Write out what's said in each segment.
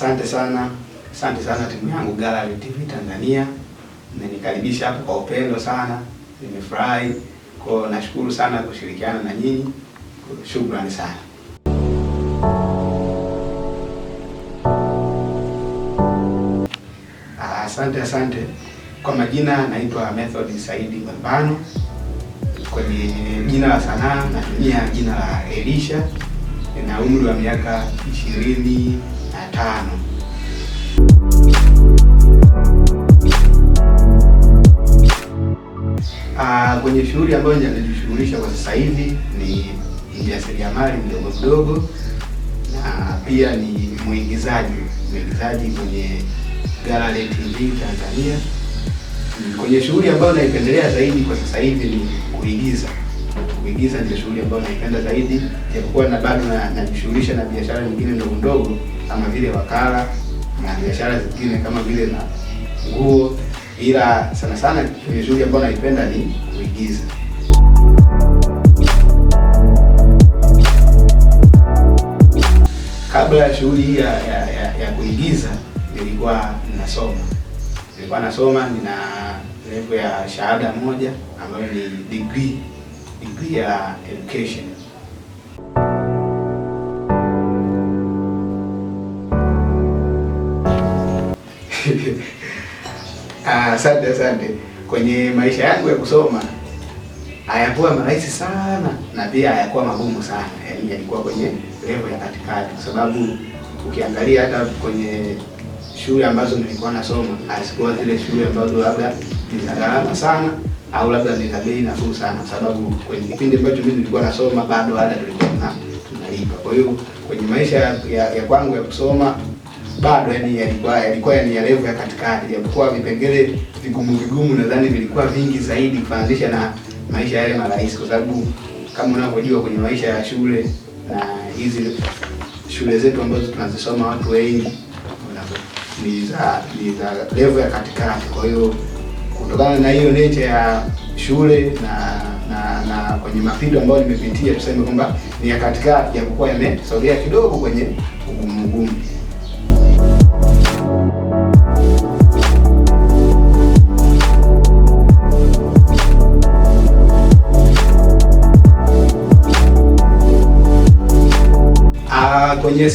Asante sana timu yangu Gallery TV Tanzania. Mmenikaribisha hapo kwa upendo sana. Nimefurahi. Kwa nashukuru sana kushirikiana na nyinyi. Shukrani sana. Asante. Kwa majina naitwa Method Saidi Mbano. Kwenye jina la sanaa natumia jina la Elisha. Nina umri wa miaka 25. Kwenye shughuli ambayo ninajishughulisha kwa sasa hivi ni mjasiriamali mdogo na pia ni mwigizaji kwenye Gallery TV Tanzania. Kwenye shughuli ambayo naipendelea zaidi kwa sasa hivi ni kuigiza. Kuigiza ndio shughuli ambayo naipenda zaidi, japokuwa na bado najishughulisha na biashara nyingine ndogo kama vile wakala na biashara zingine kama vile na nguo, ila sana kwenye shughuli ambayo naipenda ni kuigiza. Kabla ya shughuli ya kuigiza nilikuwa nasoma, nina level ya shahada moja ambayo ni degree ya education. Asante. Kwenye maisha yangu ya kusoma hayakuwa marahisi sana na pia hayakuwa magumu sana. Yaani yalikuwa kwenye level ya katikati, kwa sababu ukiangalia hata kwenye shule ambazo nilikuwa nasoma hazikuwa zile shule ambazo labda ni za gharama sana au labda ni za bei nafuu sana, kwa sababu kwenye kipindi ambacho mimi nilikuwa nasoma bado ada tulikuwa tunalipa. Kwa hiyo kwenye maisha ya kwangu ya kusoma bado yalikuwa ya level ya katikati, japokuwa vipengele vigumu nadhani vilikuwa vingi zaidi kufanisha na maisha yale marahisi, kwa sababu kama unavyojua kwenye maisha ya shule na hizi shule zetu ambazo tunazisoma watu wengi ni za level ya katikati. Kwa hiyo kutokana na hiyo nature ya shule na kwenye mapito ambayo nimepitia, tuseme kwamba ni ya katikati, japokuwa yamesogea kidogo kwenye ugumu. Kwenye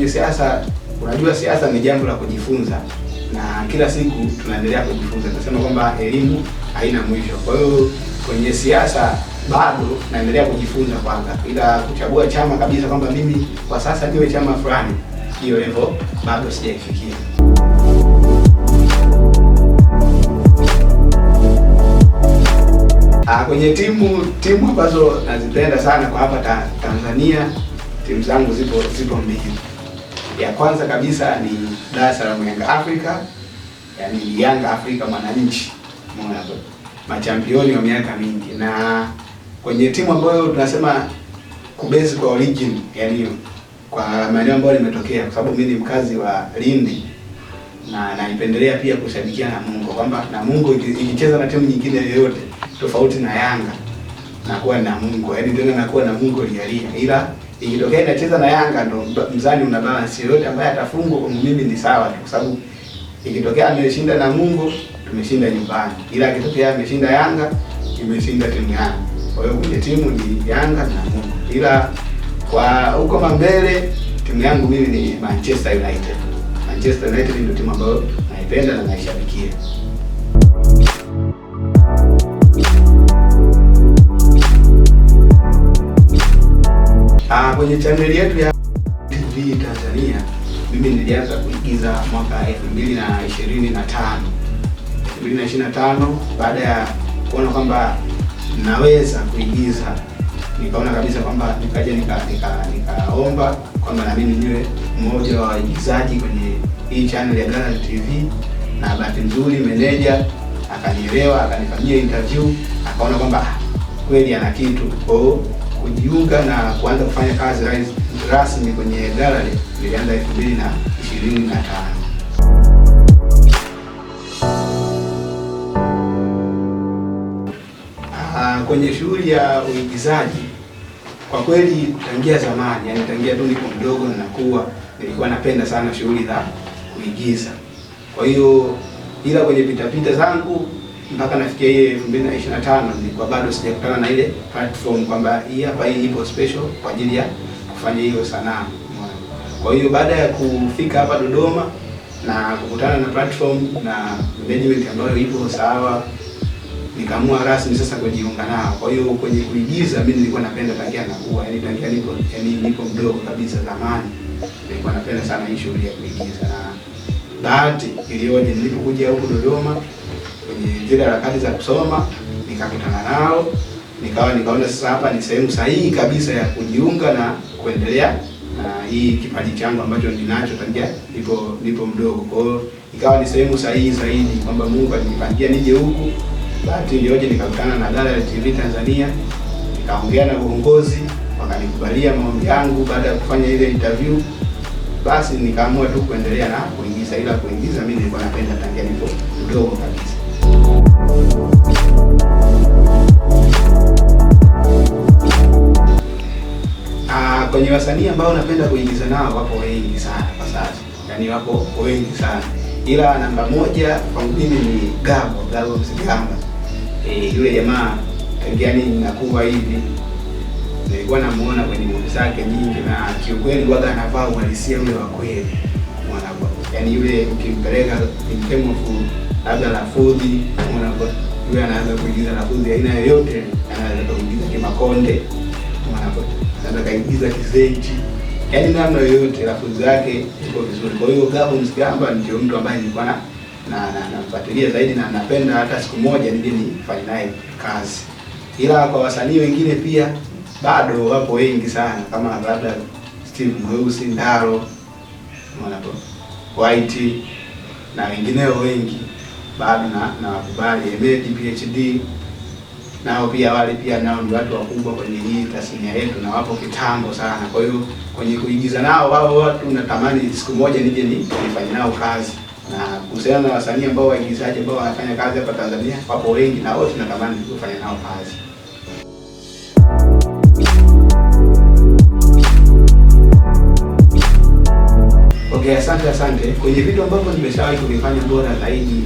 siasa unajua siasa ni jambo la kujifunza na kila siku tunaendelea kujifunza. Tunasema kwamba elimu haina mwisho. Kwa hiyo kwenye siasa bado naendelea kujifunza kwanza, ila kuchagua chama kabisa kwamba mimi kwa sasa niwe chama fulani, hiyo level bado sijaifikia. Kwenye timu ambazo nazipenda sana kwa hapa Tanzania, timu zangu zipo mbili. Ya kwanza kabisa ni Dar es Salaam Young Africa, yani Young Africa Mwananchi, machampioni wa miaka mingi. Na kwenye timu ambayo tunasema kubase kwa origin, yani kwa maeneo ambayo nimetokea, kwa sababu mimi ni mkazi wa Lindi na naipendelea pia kushabikia Namungo, kwamba Namungo ikicheza na timu nyingine yoyote tofauti na Yanga nakuwa Namungo, yani tena nakuwa Namungo lialia, ila ikitokea inacheza na Yanga ndo mzani una balance. Yote ambaye atafungwa kwa mimi ni sawa, kwa sababu ikitokea ameshinda Namungo tumeshinda nyumbani, ila ikitokea ameshinda Yanga imeshinda timu yangu. Kwa hiyo kwenye timu ni Yanga na Namungo, ila kwa huko mambele timu yangu mimi ni Manchester United. Manchester United ndio timu ambayo naipenda na naishabikia. Kwenye channel yetu ya TV Tanzania mimi nilianza kuigiza mwaka 2025. Baada ya kuona kwamba naweza kuigiza, nikaona kabisa kwamba nikaomba kwamba na mimi niwe mmoja wa waigizaji kwenye hii channel ya Gallery TV, na bahati nzuri meneja akanielewa, akanifanyia interview, akaona kwamba kweli ana kitu. Kwa kujiunga na kuanza kufanya kazi rasmi kwenye Gallery nilianza 2025. Kwenye shughuli ya uigizaji kwa kweli tangia zamani, yani tangia tu niko mdogo na nakuwa nilikuwa napenda sana shughuli za kuigiza. Kwa hiyo ila kwenye pitapita zangu mpaka nafikia ile 2025 nilikuwa bado sijakutana na ile platform kwamba hii hapa hii ipo special kwa ajili ya kufanya hiyo sanaa. Kwa hiyo baada ya kufika hapa Dodoma na kukutana na platform na management ambayo ipo sawa, nikaamua rasmi sasa kujiunga nao. Kwa hiyo kwenye kuigiza mimi nilikuwa napenda tangia nakuwa, yani tangia nipo mdogo kabisa zamani. Nilikuwa napenda sana hii shughuli ya kuigiza, na bahati iliyoje nilipokuja huko Dodoma kwenye zile harakati za kusoma nikakutana nao, nikaona sasa hapa ni sehemu sahihi kabisa ya kujiunga na kuendelea na hii kipaji changu ambacho ninacho tangia nipo mdogo. Kwa hiyo ikawa ni sehemu sahihi zaidi kwamba Mungu alinipangia nije huku. Bahati iliyoje nikakutana na Gallery TV Tanzania, nikaongea na uongozi, wakanikubalia maombi yangu. Baada ya kufanya ile interview, basi nikaamua tu kuendelea na kuigiza. Ila kuigiza mimi nilikuwa napenda tangia nipo mdogo kabisa. Kwenye wasanii ambao napenda kuigiza nao wapo wengi sana kwa sasa. Yaani wapo wengi sana. Ila namba moja kwangu mimi ni Gabo Msigamba. Yule jamaa yaani nakuwa hivi nilikuwa namuona kwenye movie zake nyingi, na kiukweli waga anavaa uhalisia ule wa kweli. Unaona, yaani yule ukimpeleka kimtemofu labda lafudhi, unaona, yule anaanza kuigiza lafudhi aina yoyote, anaweza kuigiza kimakonde, unaona, anaweza kuigiza kizenji, yaani namna yoyote lafudhi yake iko vizuri. Kwa hiyo Gabo Msigamba ndio mtu ambaye nilikuwa namfuatilia zaidi na napenda hata siku moja nije nifanye naye kazi. Ila kwa wasanii wengine pia bado wapo wengi sana, kama labda Steve Mweusi, Ndaro, unaona, White na wengineo wengi bado na wakubali. Emedi PhD nao pia, wale pia nao ni watu wakubwa kwenye hii tasnia yetu na wapo kitambo sana. Kwa hiyo kwenye kuigiza nao wao watu natamani siku moja nije nifanye nao kazi. Na kuhusiana na wasanii ambao waigizaji ambao wanafanya kazi hapa Tanzania wapo wengi, na wote natamani kufanya nao kazi. Okay, asante. Kwenye vitu ambavyo nimeshawahi kuvifanya bora zaidi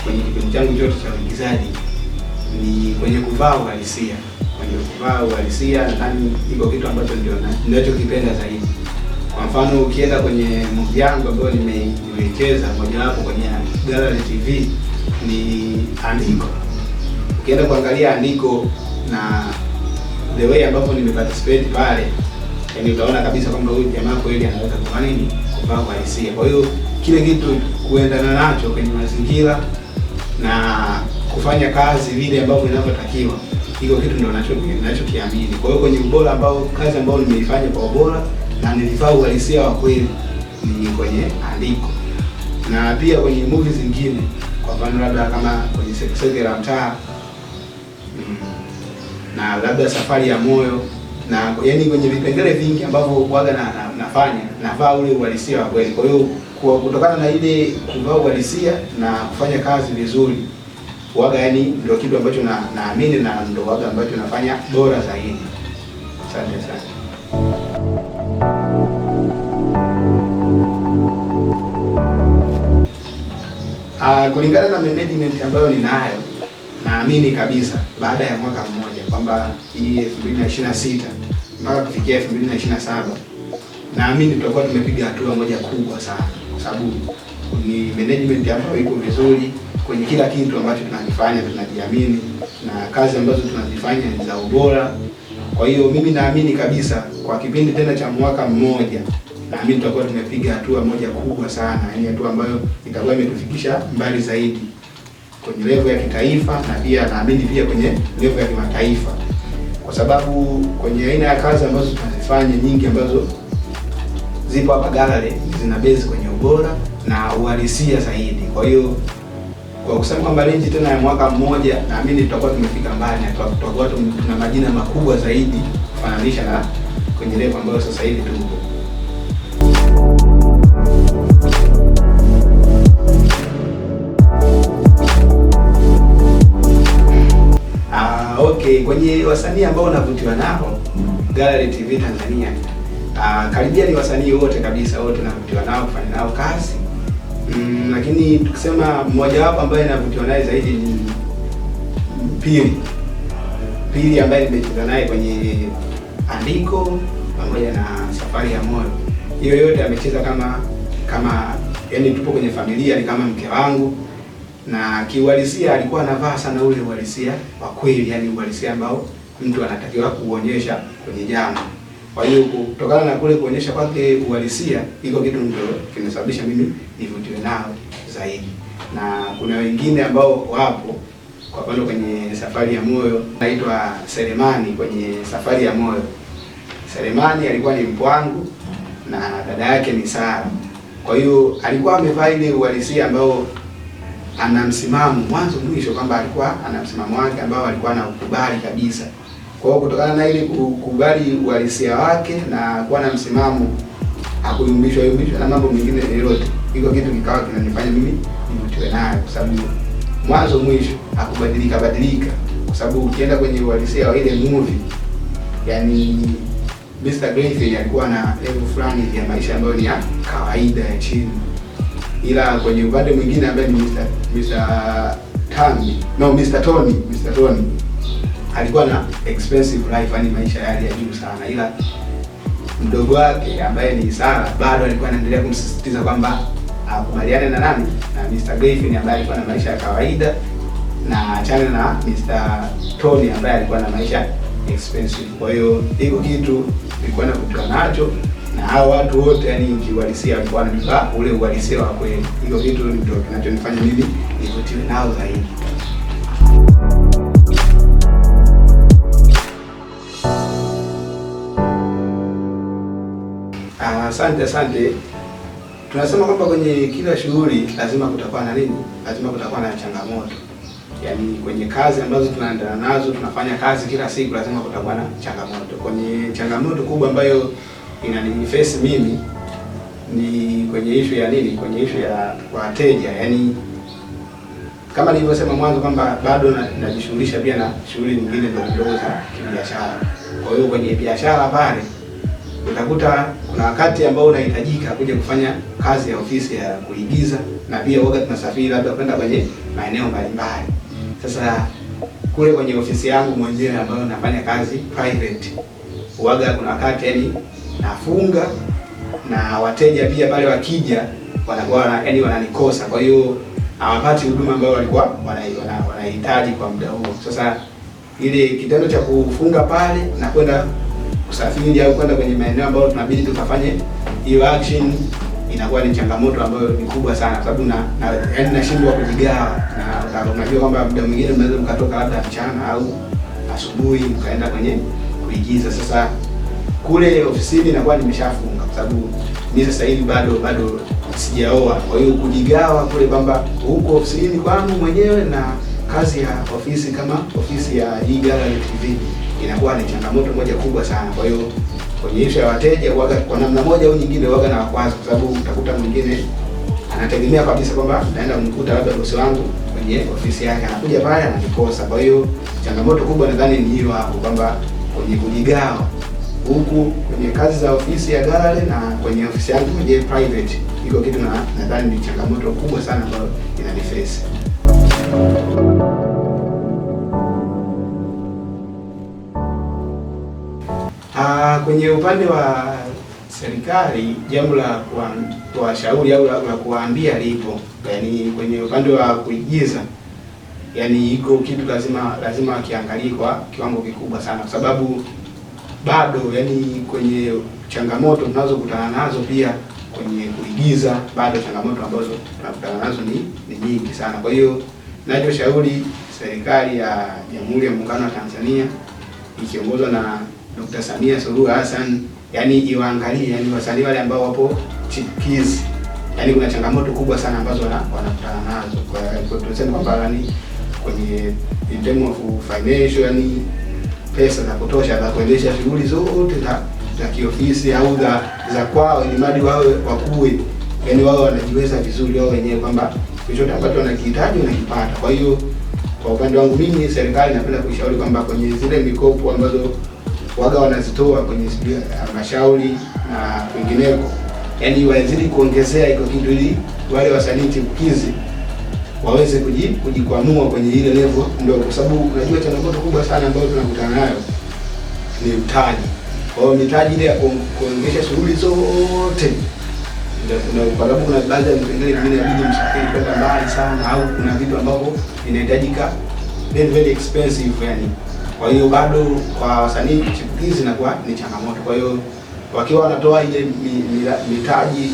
kwenye kipindi changu chote cha uigizaji ni kwenye kuvaa uhalisia. Kwenye kuvaa uhalisia nadhani iko kitu ambacho ndio ninachokipenda zaidi. Kwa mfano ukienda kwenye movie yangu ambayo nimeicheza mojawapo kwenye Gallery TV ni Andiko. Ukienda kuangalia Andiko na the way ambapo nimeparticipate pale, yaani utaona kabisa kwamba huyu jamaa kweli anaweza kufanya nini, kuvaa uhalisia. Kwa hiyo kile kitu kuendana nacho kwenye mazingira na kufanya kazi vile ambavyo inavyotakiwa, hiyo kitu ndio ninachokiamini. Kwa hiyo kwenye ubora ambao kazi ambayo nimeifanya kwa ubora na nilivaa uhalisia wa kweli ni kwenye Andiko. Na pia kwenye movie zingine, kwa mfano labda kama kwenye Sekeseke la Mtaa na labda Safari ya Moyo, na yaani kwenye vipengele vingi ambavyo huaga nafanya navaa ule uhalisia wa kweli. Kwa hiyo kutokana na ile kuvaa uhalisia na kufanya kazi vizuri, huaga yaani ndio kitu ambacho naamini na ndio huaga ambacho nafanya bora zaidi. Asante sana. Kulingana na management ambayo ninayo, naamini kabisa baada ya mwaka mmoja kwamba hii 2026 mpaka kufikia 2027 naamini tutakuwa tumepiga hatua moja kubwa sana, kwa sababu ni management ambayo iko vizuri kwenye kila kitu ambacho tunakifanya, tunajiamini na kazi ambazo tunazifanya ni za ubora. Kwa hiyo mimi naamini kabisa kwa kipindi tena cha mwaka mmoja, naamini tutakuwa tumepiga hatua moja kubwa sana, yaani hatua ambayo itakuwa imetufikisha mbali zaidi kwenye level ya kitaifa, na pia naamini pia kwenye level ya kimataifa, kwa sababu kwenye aina ya kazi ambazo tunazifanya nyingi ambazo zipo hapa Gallery zina base kwenye ubora na uhalisia zaidi. Kwa hiyo kwa kusema kwamba range tena ya mwaka mmoja, naamini tutakuwa tumefika mbali na tutakuwa tuna majina makubwa zaidi kufananisha na kwenye level ambayo sasa hivi tupo. Okay, kwenye wasanii ambao navutiwa nao Gallery TV Tanzania, karibia ni wasanii wote kabisa, wote navutiwa nao kufanya nao kazi. Lakini tukisema mmoja wapo ambaye navutiwa naye zaidi ni Pili ambaye nimecheza naye kwenye Andiko pamoja na Safari ya Moyo. Hiyo yote amecheza kama yani tupo kwenye familia, ni kama mke wangu, na kiuhalisia alikuwa anavaa sana ule uhalisia wa kweli, yani uhalisia ambao mtu anatakiwa kuonyesha kwenye jambo. Kwa hiyo kutokana na kule kuonyesha kwake uhalisia, iko kitu ndio kinasababisha mimi nivutiwe nao zaidi. Na kuna wengine ambao wapo, kwa mfano kwenye Safari ya Moyo naitwa Selemani. Kwenye Safari ya Moyo, Selemani alikuwa ni mpwangu na dada yake ni Sara. Kwa hiyo alikuwa amevaa ile uhalisia ambao ana msimamo mwanzo mwisho, kwamba alikuwa ana msimamo wake ambao alikuwa anaukubali kabisa. Kwa hiyo kutokana na ile kukubali uhalisia wake na kuwa na msimamo, hakuyumbishwa na mambo mengine yoyote, iko kitu kikawa kinanifanya mimi nivutiwe naye, kwa sababu mwanzo mwisho hakubadilika, kwa sababu ukienda kwenye uhalisia wa ile movie, yani Mr. Greenfield alikuwa na level fulani ya maisha ambayo ni ya kawaida ya chini, ila kwenye upande mwingine ambaye ni Mr. Tony alikuwa na expensive life, yani maisha yale ya juu sana, ila mdogo wake ambaye ni Sara bado alikuwa anaendelea kumsisitiza kwamba akubaliane na nani, na Mr. Greenfield ambaye alikuwa na maisha ya kawaida, na achane na Mr. Tony ambaye alikuwa na maisha expensive. Kwa hiyo hiko kitu nilikuwa navutiwa nacho, na hao watu wote yani kiuhalisia walikuwa wananipa ule uhalisia wa kweli. Hiko kitu ndio kinachonifanya mimi nivutiwe nao zaidi. Asante. Tunasema kwamba kwenye kila shughuli lazima kutakuwa na nini? Lazima kutakuwa na changamoto. Yaani kwenye kazi ambazo tunaendelea nazo, tunafanya kazi kila siku, lazima kutakuwa na changamoto. Kwenye changamoto kubwa ambayo inaniface mimi ni kwenye issue ya nini? Kwenye issue ya wateja. Yaani kama nilivyosema mwanzo kwamba bado najishughulisha pia na shughuli nyingine ndogo za kibiashara. Kwa hiyo kwenye biashara pale utakuta kuna wakati ambao unahitajika kuja kufanya kazi ya ofisi ya kuigiza, na pia wakati tunasafiri labda kwenda kwenye maeneo mbalimbali. Sasa kule kwenye ofisi yangu mwenyewe ambayo nafanya kazi private, kuna wakati yani nafunga, na wateja pia pale wakija wanakuwa yani wananikosa, kwa hiyo hawapati huduma ambayo walikuwa wanahitaji kwa muda huo. Sasa ile kitendo cha kufunga pale na kwenda kusafiri au kwenda kwenye maeneo ambayo tunabidi tukafanye hiyo action, inakuwa ni changamoto ambayo ni kubwa sana, kwa sababu yaani nashindwa kujigawa, na unajua kwamba muda mwingine mnaweza mkatoka labda mchana au asubuhi mkaenda kwenye kuigiza. Sasa kule ofisini inakuwa nimeshafunga, kwa sababu mimi sasa hivi bado sijaoa. Kwa hiyo kujigawa kule kwamba huko ofisini kwangu mwenyewe na kazi ya ofisi kama ofisi ya E-Gallery TV inakuwa ni changamoto moja kubwa sana. Kwa hiyo kwenye issue ya wateja kwa namna moja au nyingine na wakwaza, kwa sababu utakuta mwingine anategemea kabisa kwamba naenda kumkuta labda bosi wangu kwenye ofisi yake, anakuja pale ananikosa. Kwa hiyo changamoto kubwa nadhani ni hiyo hapo, kwamba kwenye kujigawa huku kwenye kazi za ofisi ya gallery na kwenye ofisi yangu kwenye private, iko kitu nadhani ni changamoto kubwa sana ambayo inaniface. Kwenye upande wa serikali, jambo la kuwashauri au la kuwaambia lipo. Yaani kwenye upande wa kuigiza, yaani iko kitu lazima wakiangalie kwa kiwango kikubwa sana, kwa sababu bado yaani kwenye changamoto tunazokutana nazo pia kwenye kuigiza, bado changamoto ambazo tunakutana nazo ni nyingi sana. Kwa hiyo ninachoshauri serikali ya Jamhuri ya Muungano wa Tanzania ikiongozwa na Dr. Samia Suluhu Hassan, yani iwaangalie yani wasanii wale ambao wapo chipukizi. Yani kuna changamoto kubwa sana ambazo wanakutana nazo. Kwa tunasema kwamba yani kwenye in terms of financial, yani pesa za kutosha za kuendesha shughuli zote za kiofisi au za kwao, ili mradi wawe wakue, yani wao wanajiweza vizuri wao wenyewe, kwamba chochote ambacho wanakihitaji wanakipata. Kwa hiyo kwa upande wangu mimi, serikali napenda kushauri kwamba kwenye zile mikopo ambazo wanazitoa kwenye halmashauri na kwingineko, yaani wazidi kuongezea iko kitu ili wale wasanii chipukizi waweze kujikwamua kwenye ile level ndogo, kwa sababu unajua changamoto kubwa sana ambayo tunakutana nayo ni mtaji. Kwa hiyo mitaji ile ya kuendesha shughuli zote ndio kwa sababu kuna baadhi ya vipengele vingine inabidi msafiri kwenda mbali sana, au kuna vitu ambavyo vinahitajika very expensive yani. Kwa hiyo bado kwa wasanii chipukizi inakuwa ni changamoto. Kwa hiyo wakiwa wanatoa ile mitaji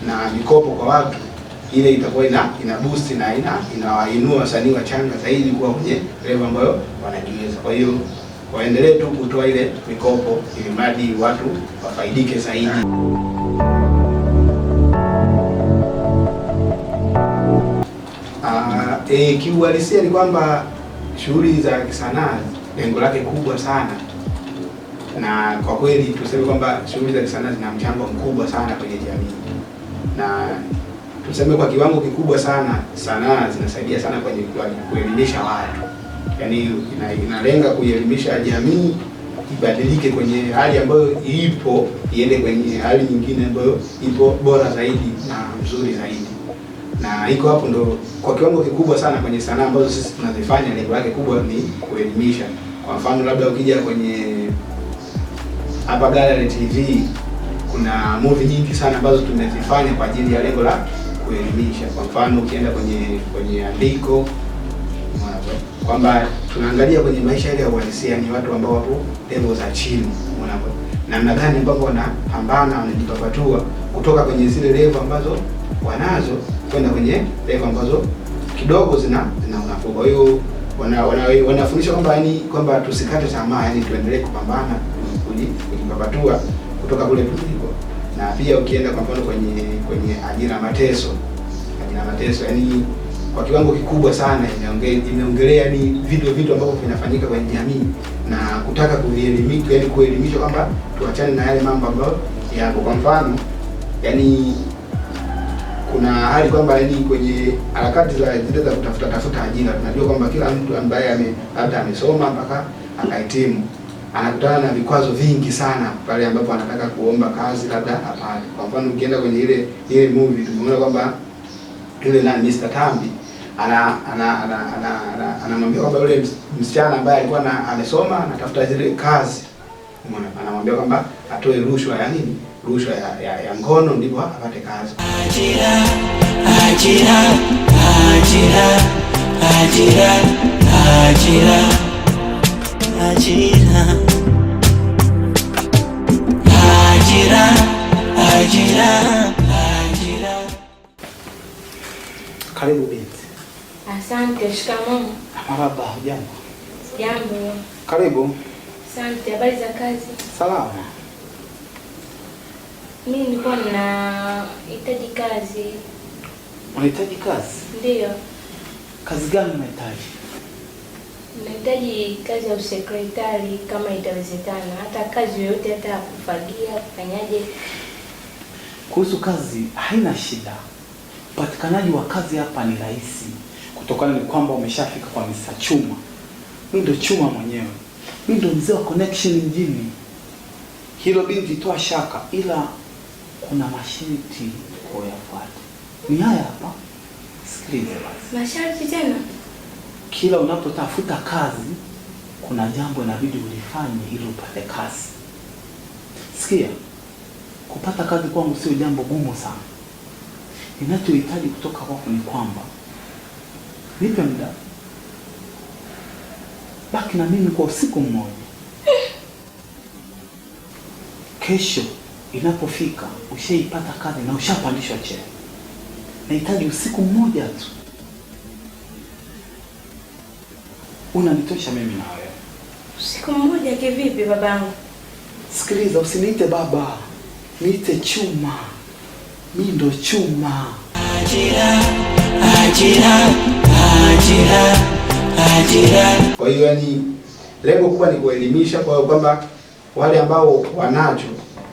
na mikopo kwa watu, ile itakuwa ina boost na inawainua wasanii wachanga zaidi kuwa kwenye level ambayo wanajiweza. Kwa hiyo waendelee tu kutoa ile mikopo ili mradi watu wafaidike zaidi. Kiuhalisia ni kwamba shughuli za kisanaa lengo lake kubwa sana, na kwa kweli tuseme kwamba shughuli za kisanaa zina mchango mkubwa sana kwenye jamii, na tuseme kwa kiwango kikubwa sana sanaa zinasaidia sana kwenye kuelimisha watu. Yaani inalenga kuelimisha jamii ibadilike kwenye hali ambayo ipo iende kwenye hali nyingine ambayo ipo bora zaidi na nzuri zaidi. Na iko hapo ndo kwa kiwango kikubwa sana kwenye sanaa ambazo sisi tunazifanya, lengo lake kubwa ni kuelimisha. Kwa mfano labda ukija kwenye hapa Gallery TV kuna movie nyingi sana ambazo tumezifanya kwa ajili ya lengo la kuelimisha. Kwa mfano ukienda kwenye andiko kwamba tunaangalia kwenye maisha ile ya uhalisia ni watu ambao wapo level za chini, unaona namna gani ambapo wanapambana, wanajipapatua kutoka kwenye zile level ambazo wanazo kwenda kwenye level ambazo kidogo zina unafuu. Kwa hiyo wanafundisha kwamba yani kwamba tusikate tamaa, yani tuendelee kupambana, kujipapatua kutoka kule tuliko. Na pia ukienda kwa mfano kwenye ajira mateso yani kwa kiwango kikubwa sana imeongelea ni vitu ambavyo vinafanyika kwenye jamii na kutaka kuelimisha kwamba tuachane na yale mambo ambayo yapo. Kwa mfano yani kuna hali kwamba yani kwenye harakati za kutafuta ajira, tunajua kwamba kila mtu ambaye labda amesoma mpaka akahitimu anakutana na vikwazo vingi sana pale ambapo anataka kuomba kazi labda hapana. Kwa mfano ukienda kwenye ile movie tumeona kwamba yule Mr. Tambi anamwambia kwamba yule msichana ambaye alikuwa amesoma anatafuta zile kazi, umeona, anamwambia kwamba atoe rushwa ya nini, rushwa ya ngono ndipo apate kazi. Ajira ajira ajira ajira ajira ajira ajira ajira ajira. Karibu binti. Asante. Shikamoo. Marhaba. Jambo. Jambo. Karibu. Asante. Habari za kazi? Salama. Mimi nilikuwa ninahitaji kazi. Unahitaji kazi? Ndio. Kazi gani unahitaji? Nahitaji kazi ya usekretari kama itawezekana, hata kazi yoyote, hata kufagia, kufanyaje. Kuhusu kazi haina shida. Upatikanaji wa kazi hapa ni rahisi, kutokana ni kwamba umeshafika kwa Mr. Chuma. Mimi ndo Chuma mwenyewe. Mimi ndo mzee wa connection mjini. Hilo binti toa shaka, ila kuna masharti kuyafuata. Ni haya hapa. Sikiliza basi. Masharti tena? Kila unapotafuta kazi kuna jambo inabidi ulifanye ili upate kazi. Sikia, kupata kazi kwangu sio jambo gumu sana. Ninachohitaji kutoka kwako ni kwamba nipe muda, baki na mimi kwa usiku mmoja. Kesho inapofika ushaipata kazi na ushapandishwa cheo. Nahitaji usiku mmoja tu. Unanitosha mimi na wewe. Usiku mmoja kivipi babangu? Sikiliza, usiniite baba, niite Chuma. Mimi ndo Chuma. Ajira ajira ajira ajira. Kwa hiyo yani lengo kubwa ni kuelimisha, kwa kwamba wale ambao wanacho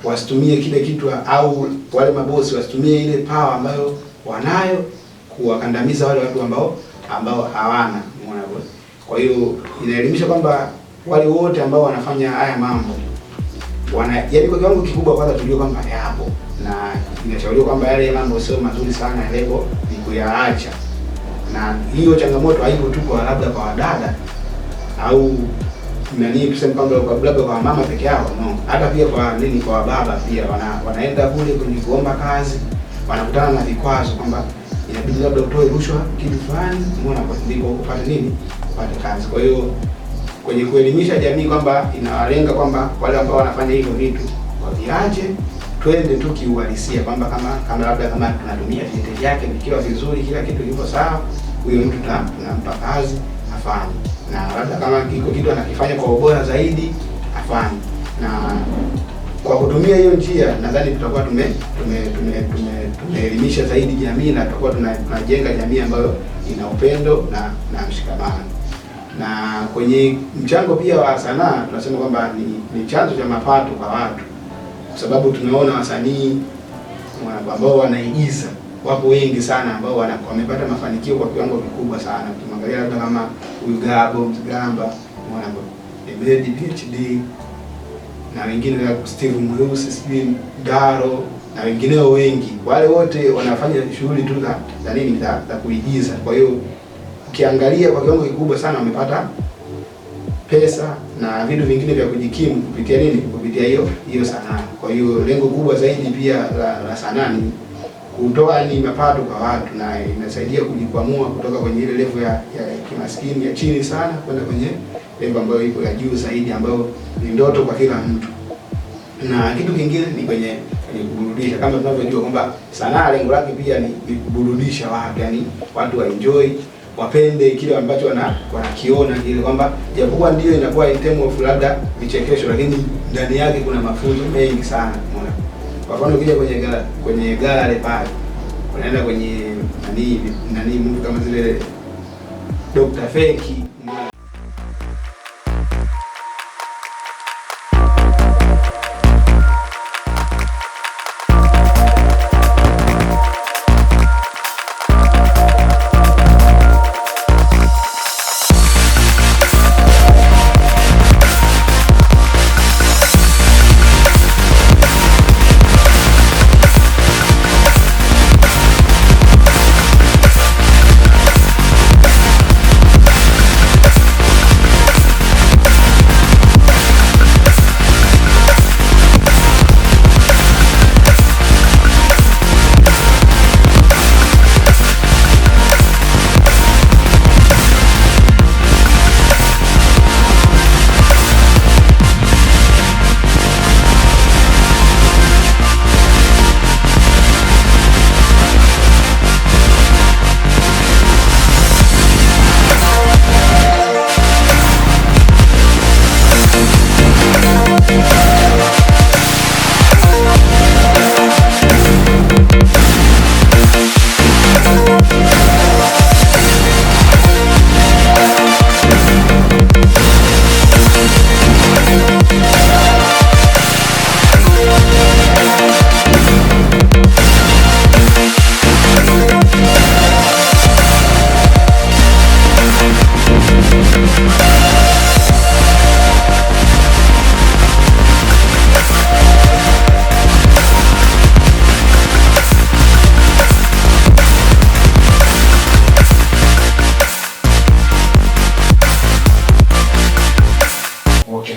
wasitumie kile kitu, au wale mabosi wasitumie ile power ambayo wanayo kuwakandamiza wale watu ambao hawana, umeona boss. Kwa hiyo inaelimisha kwamba wale wote ambao wanafanya haya mambo yaani kwa kiwango kikubwa kwanza tujue kwamba yapo, na inashauriwa kwamba yale mambo sio mazuri sana, lengo ni kuyaacha. Na hiyo changamoto haipo tu kwa labda kwa wadada au tuseme kwamba labda kwa mama peke yao, no. Hata pia kwa kwa baba pia wanaenda kule kwenye kuomba kazi, wanakutana na vikwazo kwamba inabidi labda utoe rushwa kitu fulani, umeona, kwa ndipo upate kazi. Kwa hiyo kwenye kuelimisha jamii kwamba inawalenga kwamba wale ambao wanafanya hivyo vitu waviache, twende tu kiuhalisia kwamba kama labda tunatumia vyeti vyake vikiwa vizuri, kila kitu kipo sawa, huyo mtu tunampa kazi afanye, na labda kama kiko kitu anakifanya kwa ubora zaidi afanye. Na kwa kutumia hiyo njia nadhani tutakuwa tumeelimisha zaidi jamii, na tutakuwa tunajenga jamii ambayo ina upendo na mshikamano. Na kwenye mchango pia wa sanaa tunasema kwamba ni chanzo cha mapato kwa watu, kwa sababu tunaona wasanii ambao wanaigiza wapo wengi sana ambao wamepata mafanikio kwa kiwango kikubwa sana. Tukimwangalia labda kama huyu Gabo Mzigamba, unaona, Emedi PhD, na wengine kama Steve Mweusi, Daro na wengineo wengi, wale wote wanafanya shughuli tu za kuigiza. Kwa hiyo ukiangalia kwa kiwango kikubwa sana wamepata pesa na vitu vingine vya kujikimu kupitia hiyo sanaa. Kwa hiyo lengo kubwa zaidi pia la sanaa ni kutoa mapato kwa watu, na inasaidia kujikwamua kutoka kwenye ile level ya kimaskini ya chini sana kwenda kwenye level ambayo iko ya juu zaidi, ambayo ni ndoto kwa kila mtu. Na kitu kingine ni kwenye kuburudisha, kama tunavyojua kwamba sanaa lengo lake pia ni kuburudisha watu, yani watu waenjoy, wapende kile ambacho wanakiona kile, kwamba japokuwa ndio inakuwa in terms of labda vichekesho, lakini ndani yake kuna mafunzo mengi sana, umeona. Kwa mfano ukija kwenye gallery pale, unaenda kwenye movie kama zile Dr. Feki,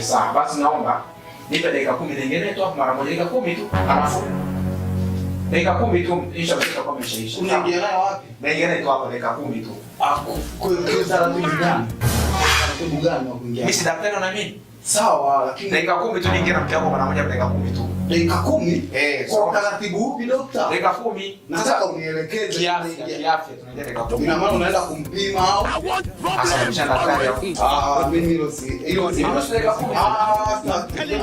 Sawa, basi naomba nipe dakika 10 nyingine tu, mara moja dakika 10 tu. Alafu dakika 10 tu inshallah kwa meshaisha. Unaingia nayo wapi? Naingia tu hapa dakika 10 tu. Kwa taratibu gani? Taratibu gani wa kuingia? Mimi si daktari na mimi. Sawa, lakini dakika 10 tu niingia na mke wako mara moja dakika 10 tu. Dakika 10? Kwa taratibu upi daktari? Dakika 10. Nataka unielekeze kiafya tunaingia dakika 10. Ina maana unaenda kumpima au? Sasa mshana daktari. Mimi hilo si dakika 10. Hapana daktari,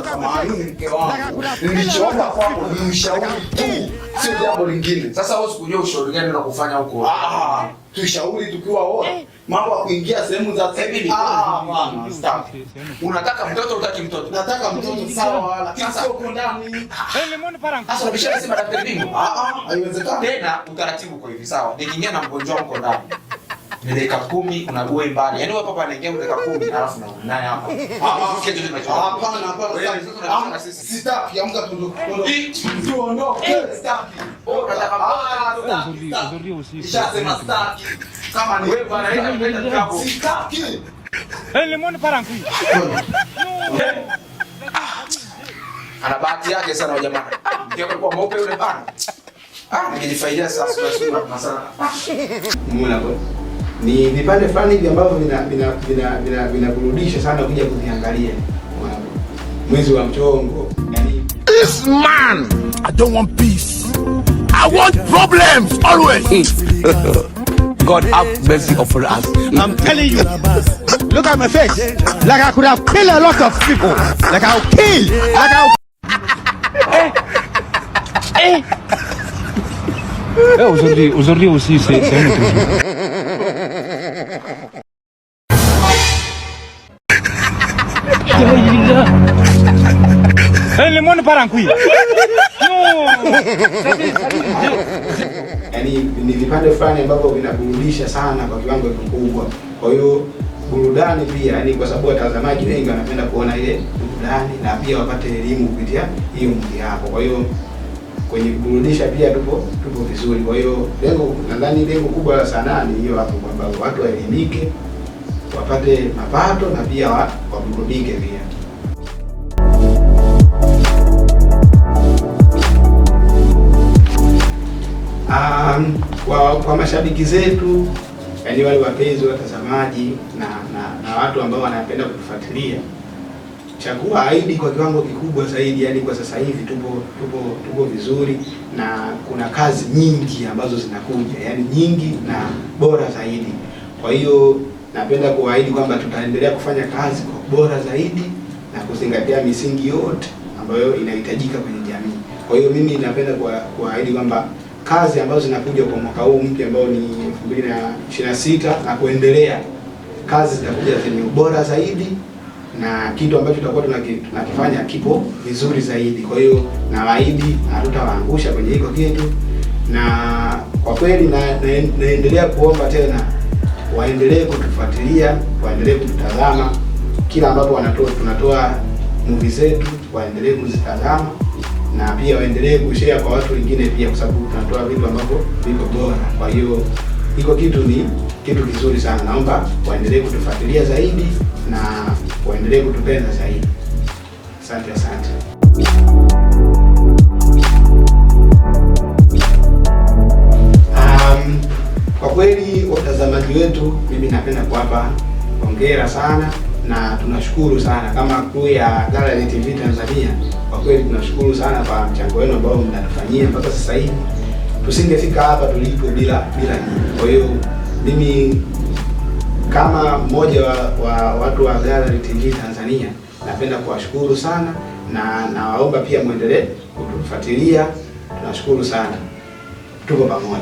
kama yule mke wangu. Nilichoomba kwako ni ushauri tu, sio jambo lingine. Sasa wewe usikujua ushauri gani unakufanya huko? Tushauri tukiwa wote. Mambo ya kuingia sehemu za bibi. Hapana, stop. Unataka mtoto utaki mtoto? Nataka mtoto sawa, lakini sio kwa ndani. Sasa unabishana sema daktari bingu? Haiwezekani. Tena utaratibu kwa hivi sawa. Nikiingia na mgonjwa wako ndani. Ni dakika 10 unague mbali. Yaani wewe papa anaingia dakika 10 alafu na naye hapa. Kitu tunachoka. Hapana. Sitaki, amka tuondoke. Tuondoke. Sitaki. Uzuri usiku. Sema sitaki. Kama ni wewe bwana hiyo ndio jambo. Sitaki. Lemon parangu. Ana bahati yake sana huyo jamaa. Ndio kwa mweupe yule bana. Ningejifaidia sasa masala. Umeona hapo? Ni vipande fulani hivi ambavyo vinaburudisha sana kuja kuviangalia. Mwezi wa mchongo. Yaani this man, I don't want peace. I want problems always. God have mercy upon us. I'm telling you. Look at my face. Like I could have killed a lot of people. Like I'll kill. Like I'll Aujourd'hui aussi c'est un autre jour. Lemon parangu. Yaani ni vipande fulani ambavyo vinaburudisha sana kwa kiwango kikubwa. Kwa hiyo burudani pia, yani kwa sababu watazamaji wengi wanapenda kuona ile burudani na pia wapate elimu kupitia hiyo movie hapo. Kwa hiyo kwenye kuburudisha pia tupo vizuri. Kwa hiyo nadhani lengo kubwa la sanaa ni hiyo hapo, kwamba watu waelimike, wapate mapato na pia waburudike pia. Kwa mashabiki zetu, yani wale wapenzi watazamaji na watu ambao wanapenda kutufuatilia, cha kuahidi kwa kiwango kikubwa zaidi, yani kwa sasa hivi tupo vizuri na kuna kazi nyingi ambazo zinakuja, yani nyingi na bora zaidi. Kwa hiyo napenda kuahidi kwamba tutaendelea kufanya kazi kwa bora zaidi na kuzingatia misingi yote ambayo inahitajika kwenye jamii. Kwa hiyo mimi napenda kuahidi kwamba kazi ambazo zinakuja kwa mwaka huu mpya ambao ni 2026 na kuendelea, kazi zitakuja zenye ubora zaidi na kitu ambacho tutakuwa tunakifanya kipo vizuri zaidi. Kwa hiyo nawaahidi hatutawaangusha kwenye hiko kitu, na kwa kweli naendelea kuomba tena waendelee kutufuatilia, waendelee kututazama kila ambapo tunatoa movie zetu, waendelee kuzitazama na pia waendelee kushare kwa watu wengine pia, kwa sababu tunatoa vitu ambavyo viko bora. Kwa hiyo hiko kitu ni kitu kizuri sana. Naomba waendelee kutufuatilia zaidi na waendelee kutupenda zaidi. Asante. Kwa kweli watazamaji wetu, mimi napenda kuwapa hongera sana na tunashukuru sana kama crew ya Gallery TV Tanzania. Kwa kweli tunashukuru sana kwa mchango wenu ambao mnatufanyia mpaka sasa hivi. Tusingefika hapa tulipo bila nyinyi. Kwa hiyo mimi kama mmoja wa watu wa Gallery TV Tanzania napenda kuwashukuru sana na nawaomba pia muendelee kutufuatilia. Tunashukuru sana. Tuko pamoja.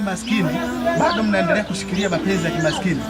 Maskini bado mnaendelea kushikilia mapenzi ya kimaskini.